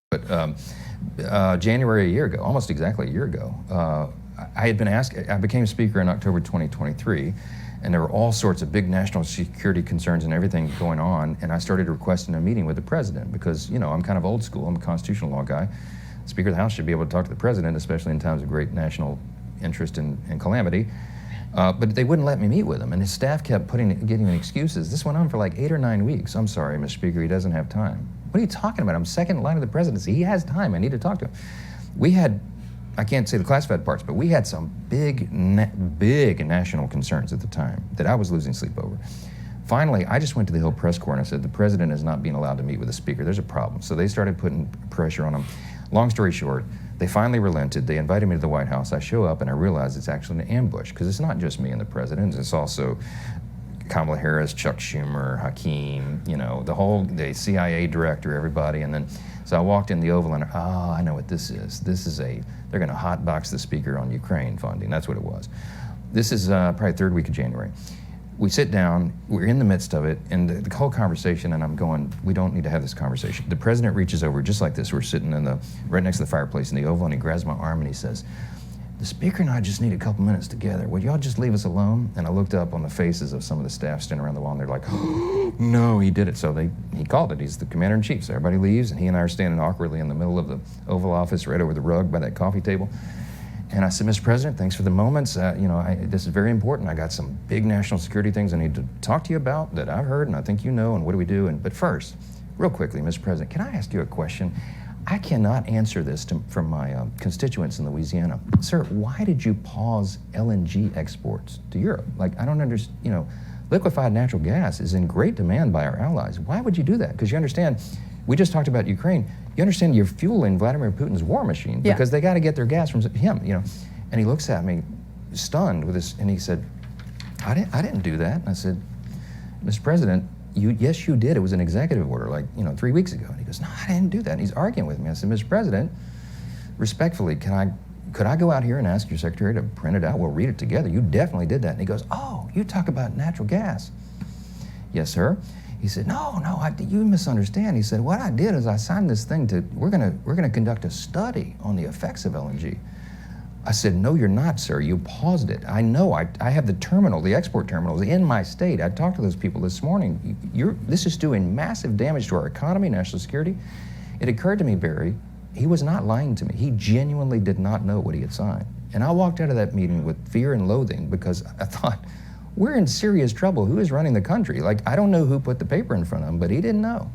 But January a year ago, almost exactly a year ago, I had been asked, I became speaker in October 2023, and there were all sorts of big national security concerns and everything going on, and I started requesting a meeting with the president because, you know, I'm kind of old school, I'm a constitutional law guy. The Speaker of the House should be able to talk to the president, especially in times of great national interest and calamity. But they wouldn't let me meet with him, and his staff kept giving me excuses. This went on for like 8 or 9 weeks. I'm sorry, Mr. Speaker, he doesn't have time. What are you talking about? I'm second in line of the presidency. He has time. I need to talk to him. We had, I can't say the classified parts, but we had some big national concerns at the time that I was losing sleep over. Finally, I just went to the Hill Press Corps and I said, the president is not being allowed to meet with the speaker. There's a problem. So they started putting pressure on him. Long story short, they finally relented. They invited me to the White House. I show up and I realize it's actually an ambush because it's not just me and the president. It's also Kamala Harris, Chuck Schumer, Hakeem, you know, the CIA director, everybody. And then, so I walked in the Oval and, oh, I know what this is. They're going to hotbox the speaker on Ukraine funding. That's what it was. This is probably third week of January. We sit down, we're in the midst of it, and the whole conversation, and I'm going, we don't need to have this conversation. The president reaches over just like this. We're sitting right next to the fireplace in the Oval, and he grabs my arm and he says, the speaker and I just need a couple minutes together. Would y'all just leave us alone? And I looked up on the faces of some of the staff standing around the wall, and they're like, oh, no, he did it. So he called it. He's the commander-in-chief. So everybody leaves, and he and I are standing awkwardly in the middle of the Oval Office, right over the rug by that coffee table. And I said, Mr. President, thanks for the moments. You know, this is very important. I got some big national security things I need to talk to you about that I've heard, and I think you know, and what do we do? But first, real quickly, Mr. President, can I ask you a question? I cannot answer this from my constituents in Louisiana. Sir, why did you pause LNG exports to Europe? Like, I don't understand, you know, liquefied natural gas is in great demand by our allies. Why would you do that? Because you understand, we just talked about Ukraine. You understand you're fueling Vladimir Putin's war machine because they got to get their gas from him, you know. And he looks at me stunned with this, and he said, I didn't do that. And I said, Mr. President, yes, you did. It was an executive order, like, you know, 3 weeks ago. And he goes, no, I didn't do that. And he's arguing with me. I said, Mr. President, respectfully, could I go out here and ask your secretary to print it out? We'll read it together. You definitely did that. And he goes, oh, you talk about natural gas. Yes, sir. He said, no, you misunderstand. He said, what I did is I signed this thing we're gonna conduct a study on the effects of LNG. I said, no, you're not, sir. You paused it. I know. I have the export terminals in my state. I talked to those people this morning. This is doing massive damage to our economy, national security. It occurred to me, Bari, he was not lying to me. He genuinely did not know what he had signed. And I walked out of that meeting with fear and loathing because I thought, we're in serious trouble. Who is running the country? Like, I don't know who put the paper in front of him, but he didn't know.